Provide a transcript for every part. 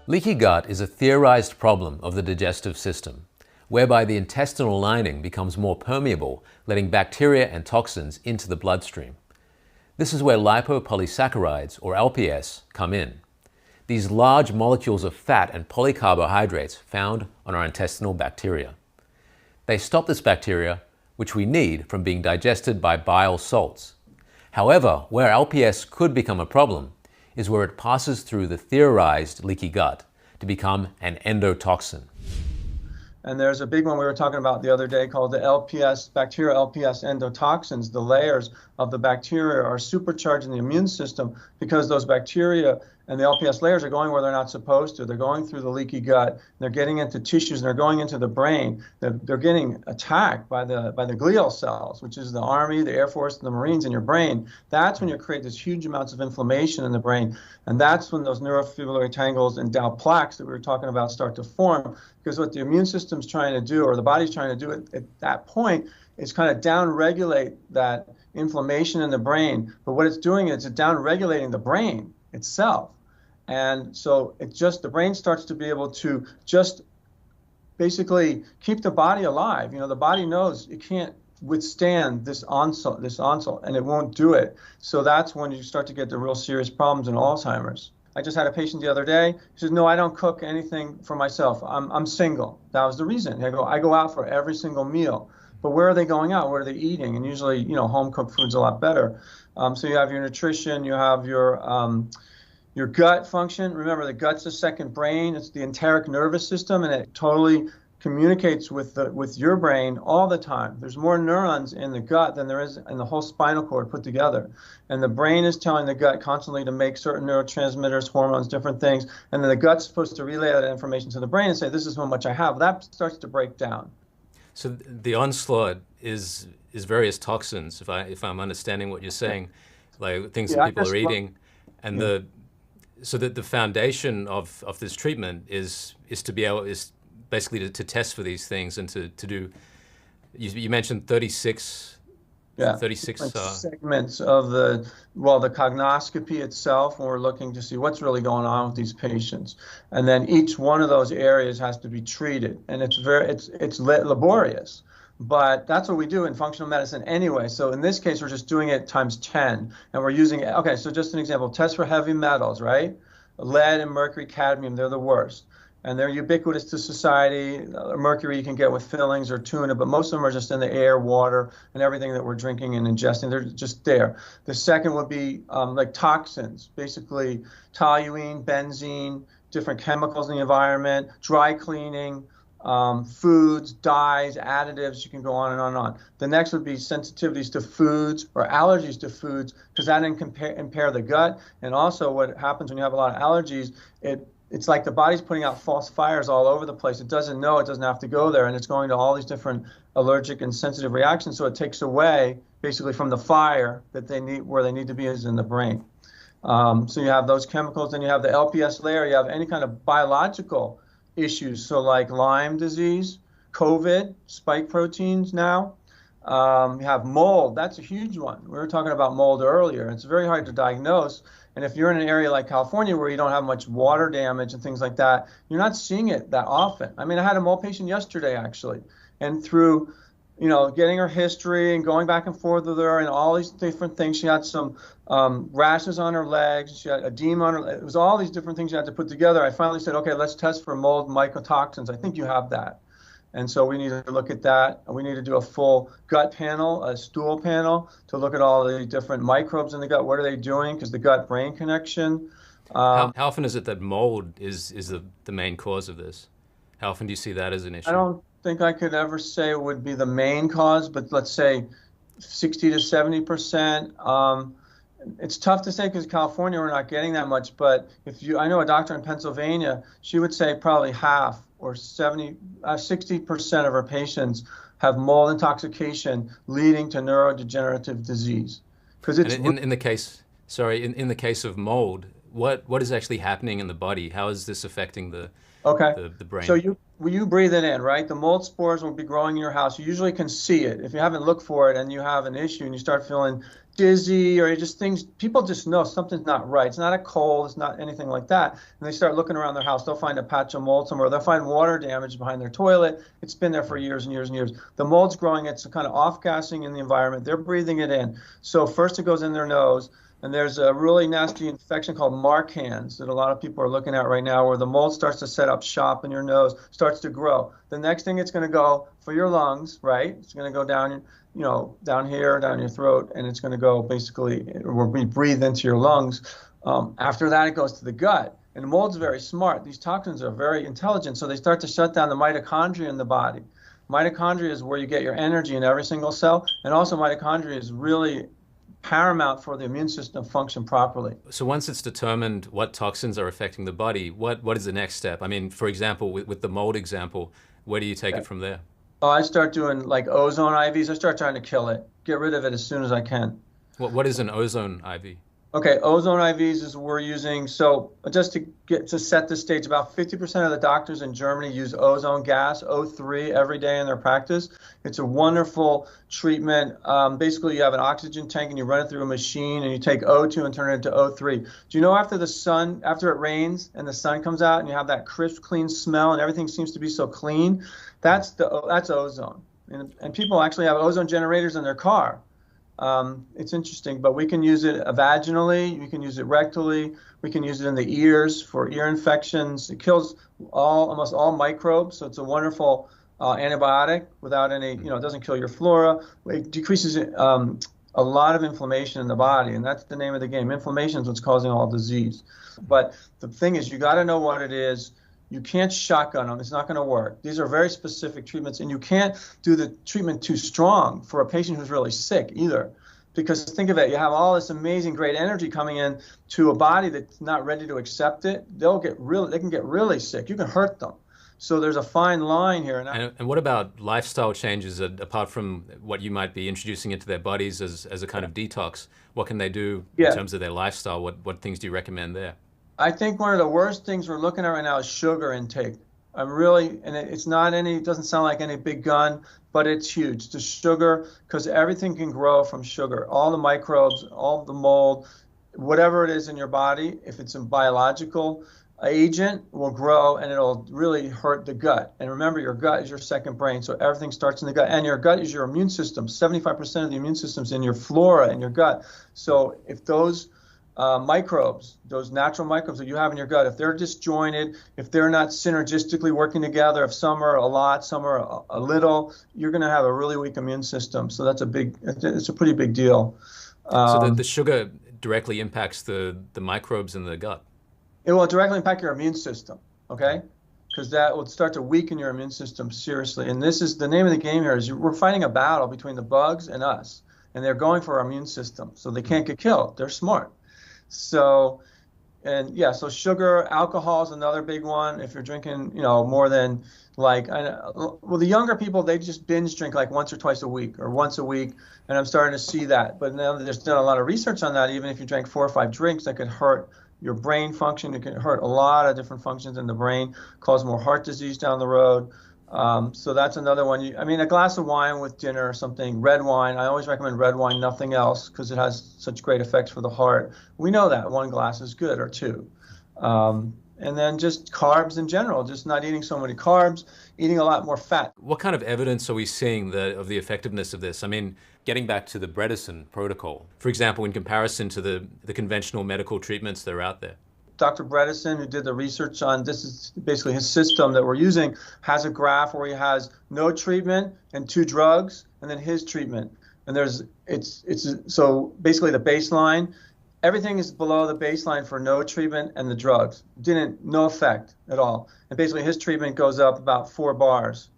Leaky gut is a theorized problem of the digestive system, whereby the intestinal lining becomes more permeable, letting bacteria and toxins into the bloodstream. This is where lipopolysaccharides, or LPS, come in. These large molecules of fat and polycarbohydrates found on our intestinal bacteria. They stop this bacteria, which we need, from being digested by bile salts. However, where LPS could become a problem is where it passes through the theorized leaky gut to become an endotoxin. And there's a big one we were talking about the other day called the LPS, bacterial LPS endotoxins. The layers of the bacteria are supercharging the immune system because those bacteria and the LPS layers are going where they're not supposed to. They're going through the leaky gut. They're getting into tissues and they're going into the brain. They're getting attacked by the glial cells, which is the Army, the Air Force, and the Marines in your brain. That's when you create this huge amounts of inflammation in the brain. And that's when those neurofibrillary tangles and Dow plaques that we were talking about start to form. Because what the immune system's trying to do, or the body's trying to do at that point, is kind of down-regulate that inflammation in the brain. But what it's doing is it's down-regulating the brain itself. And so the brain starts to be able to just basically keep the body alive. You know, the body knows it can't withstand this onslaught, and it won't do it. So that's when you start to get the real serious problems in Alzheimer's. I just had a patient the other day. He said, "No, I don't cook anything for myself. I'm single." That was the reason. I go out for every single meal. But where are they going out? Where are they eating? And usually, you know, home cooked food's a lot better. So you have your nutrition, you have your gut function. Remember, the gut's the second brain. It's the enteric nervous system, and it totally communicates with your brain all the time. There's more neurons in the gut than there is in the whole spinal cord put together. And the brain is telling the gut constantly to make certain neurotransmitters, hormones, different things. And then the gut's supposed to relay that information to the brain and say, this is how much I have. That starts to break down. So the onslaught is various toxins, if I'm understanding what you're saying, like things that people are eating. And so that the foundation of this treatment is basically to test for these things and to do. You mentioned 36 segments of the cognoscopy itself, when we're looking to see what's really going on with these patients, and then each one of those areas has to be treated, and it's laborious. But that's what we do in functional medicine anyway. So in this case, we're just doing it times 10, and we're using it. Okay, so just an example, test for heavy metals, right? Lead and mercury, cadmium, they're the worst. And they're ubiquitous to society. Mercury you can get with fillings or tuna, but most of them are just in the air, water, and everything that we're drinking and ingesting. They're just there. The second would be like toxins, basically toluene, benzene, different chemicals in the environment, dry cleaning, foods, dyes, additives, you can go on and on and on. The next would be sensitivities to foods or allergies to foods, because that impair the gut. And also what happens when you have a lot of allergies, it's like the body's putting out false fires all over the place. It doesn't know it doesn't have to go there, and it's going to all these different allergic and sensitive reactions, so it takes away basically from the fire that they need, where they need to be is in the brain. So you have those chemicals, then you have the LPS layer, you have any kind of biological issues, so like Lyme disease, COVID, spike proteins now. You have mold, that's a huge one. We were talking about mold earlier. It's very hard to diagnose. And if you're in an area like California where you don't have much water damage and things like that, you're not seeing it that often. I mean, I had a mold patient yesterday, actually. And through, you know, getting her history and going back and forth with her and all these different things, she had some rashes on her legs, she had edema on her legs. It was all these different things you had to put together. I finally said, okay, let's test for mold mycotoxins. I think you have that. And so we need to look at that. We need to do a full gut panel, a stool panel, to look at all the different microbes in the gut. What are they doing? Because the gut-brain connection. How often is it that mold is the main cause of this? How often do you see that as an issue? I don't think I could ever say it would be the main cause, but let's say 60 to 70%. It's tough to say because California, we're not getting that much. But I know a doctor in Pennsylvania, she would say probably half or 60% of her patients have mold intoxication leading to neurodegenerative disease. Because it's in the case of mold, what is actually happening in the body? How is this affecting the brain? So you breathe it in, right? The mold spores will be growing in your house. You usually can see it. If you haven't looked for it and you have an issue and you start feeling dizzy, or just things, people just know something's not right. It's not a cold, it's not anything like that. And they start looking around their house, they'll find a patch of mold somewhere, they'll find water damage behind their toilet. It's been there for years and years and years. The mold's growing, it's kind of off-gassing in the environment, they're breathing it in. So first it goes in their nose, and there's a really nasty infection called Marcans that a lot of people are looking at right now, where the mold starts to set up shop in your nose, starts to grow. The next thing it's going to go for your lungs, right? It's going to go down, down here, down your throat, and it's going to go basically, it will be breathed into your lungs. After that, it goes to the gut. And the mold's very smart. These toxins are very intelligent, so they start to shut down the mitochondria in the body. Mitochondria is where you get your energy in every single cell, and also mitochondria is really paramount for the immune system to function properly. So once it's determined what toxins are affecting the body, what is the next step? I mean, for example, with the mold example, where do you take it from there? Oh, I start doing like ozone IVs. I start trying to kill it, get rid of it as soon as I can. What is an ozone IV? Okay, ozone IVs is what we're using. So just to set the stage, about 50% of the doctors in Germany use ozone gas, O3, every day in their practice. It's a wonderful treatment. Basically, you have an oxygen tank and you run it through a machine, and you take O2 and turn it into O3. Do you know after it rains and the sun comes out and you have that crisp, clean smell and everything seems to be so clean? That's ozone. And people actually have ozone generators in their car. It's interesting, but we can use it vaginally, we can use it rectally, we can use it in the ears for ear infections. It kills almost all microbes, so it's a wonderful antibiotic without any, it doesn't kill your flora. It decreases a lot of inflammation in the body, and that's the name of the game. Inflammation is what's causing all disease. But the thing is, you got to know what it is. You can't shotgun them. It's not going to work. These are very specific treatments, and you can't do the treatment too strong for a patient who's really sick either. Because think of it, you have all this amazing, great energy coming in to a body that's not ready to accept it. They can get really sick. You can hurt them. So there's a fine line here. And what about lifestyle changes, apart from what you might be introducing into their bodies as a kind of detox? What can they do in terms of their lifestyle? What things do you recommend there? I think one of the worst things we're looking at right now is sugar intake. It doesn't sound like any big gun, but it's huge. The sugar, because everything can grow from sugar. All the microbes, all the mold, whatever it is in your body, if it's a biological agent, will grow and it'll really hurt the gut. And remember, your gut is your second brain, so everything starts in the gut. And your gut is your immune system. 75% of the immune system's in your flora in your gut. So if those microbes, those natural microbes that you have in your gut, if they're disjointed, if they're not synergistically working together, if some are a lot, some are a little, you're going to have a really weak immune system. So it's a pretty big deal. So the sugar directly impacts the microbes in the gut? It will directly impact your immune system, okay? Because that will start to weaken your immune system seriously. And this is the name of the game here is we're fighting a battle between the bugs and us. And they're going for our immune system. So they can't get killed. They're smart. So sugar, alcohol is another big one. If you're drinking, more than the younger people, they just binge drink like once or twice a week or once a week. And I'm starting to see that. But now there's done a lot of research on that. Even if you drank 4 or 5 drinks, that could hurt your brain function. It can hurt a lot of different functions in the brain, cause more heart disease down the road. So that's another one. A glass of wine with dinner or something, red wine. I always recommend red wine, nothing else, because it has such great effects for the heart. We know that 1 glass is good, or 2. And then just carbs in general, just not eating so many carbs, eating a lot more fat. What kind of evidence are we seeing of the effectiveness of this? I mean, getting back to the Brendon protocol, for example, in comparison to the conventional medical treatments that are out there. Dr. Brendon, who did the research on this, is basically his system that we're using, has a graph where he has no treatment and 2 drugs, and then his treatment. And so basically the baseline, everything is below the baseline for no treatment and the drugs. No effect at all. And basically his treatment goes up about 4 bars.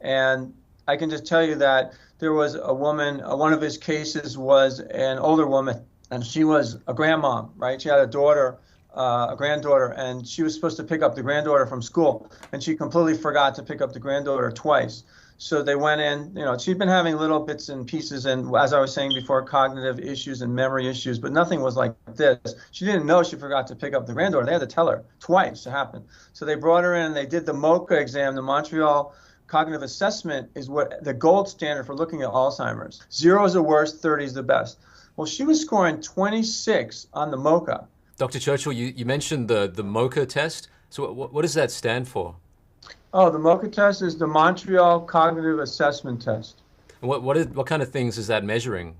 And I can just tell you that there was a woman, one of his cases was an older woman, and she was a grandmom, right? She had a granddaughter, and she was supposed to pick up the granddaughter from school, and she completely forgot to pick up the granddaughter twice. So they went in, she'd been having little bits and pieces, and as I was saying before, cognitive issues and memory issues, but nothing was like this. She didn't know she forgot to pick up the granddaughter. They had to tell her twice it happened. So they brought her in, and they did the MoCA exam. The Montreal Cognitive Assessment is what the gold standard for looking at Alzheimer's. 0 is the worst, 30 is the best. Well, she was scoring 26 on the MoCA. Dr. Churchill, you mentioned the MoCA test. So what does that stand for? Oh, the MoCA test is the Montreal Cognitive Assessment Test. And what kind of things is that measuring?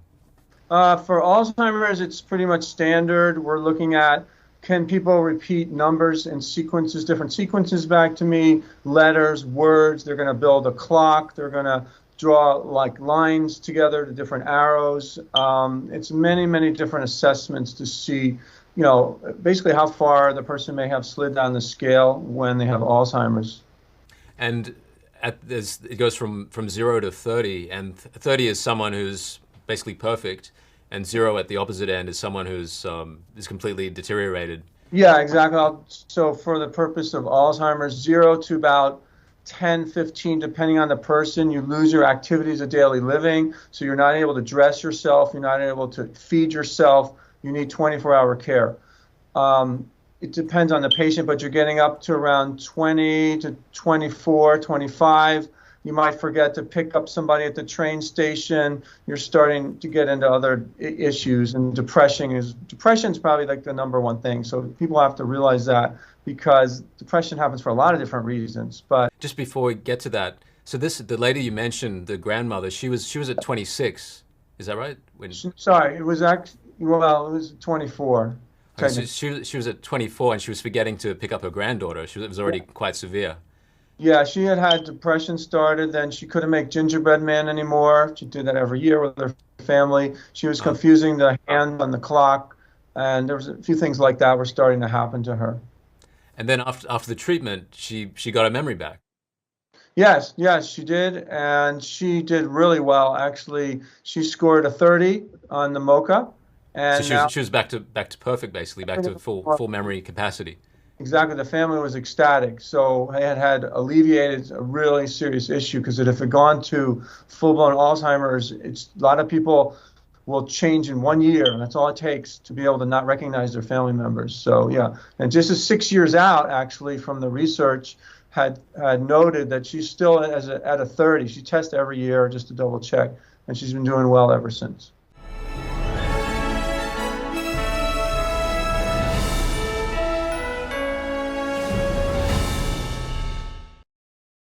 For Alzheimer's, it's pretty much standard. We're looking at, can people repeat numbers and sequences, different sequences back to me, letters, words. They're going to build a clock. They're going to draw like lines together to different arrows. It's many, many different assessments to see, basically how far the person may have slid down the scale when they have Alzheimer's. And it goes from 0 to 30, and 30 is someone who's basically perfect, and 0 at the opposite end is someone who's is completely deteriorated. Yeah, exactly. So for the purpose of Alzheimer's, 0 to about 10, 15, depending on the person, you lose your activities of daily living. So you're not able to dress yourself. You're not able to feed yourself. You need 24-hour care. It depends on the patient, but you're getting up to around 20 to 24, 25. You might forget to pick up somebody at the train station. You're starting to get into other issues, and depression is probably like the number one thing. So people have to realize that, because depression happens for a lot of different reasons. But just before we get to that, so the lady you mentioned, the grandmother, she was at 26. Is that right? Sorry, it was actually, it was 24. Okay, so she was at 24 and she was forgetting to pick up her granddaughter. It was already quite severe. Yeah, she had depression started. Then she couldn't make gingerbread man anymore. She did that every year with her family. She was confusing the hand on the clock, and there was a few things like that were starting to happen to her. And then after the treatment, she got her memory back. Yes, she did, and she did really well. Actually, she scored a 30 on the MoCA. And so she was back to perfect, basically, back to full memory capacity. Exactly. The family was ecstatic. So they had alleviated a really serious issue, because if it had gone to full-blown Alzheimer's, a lot of people will change in 1 year, and that's all it takes to be able to not recognize their family members. So yeah, and just as 6 years out, actually, from the research, had noted that she's still at a 30. She tests every year just to double check, and she's been doing well ever since.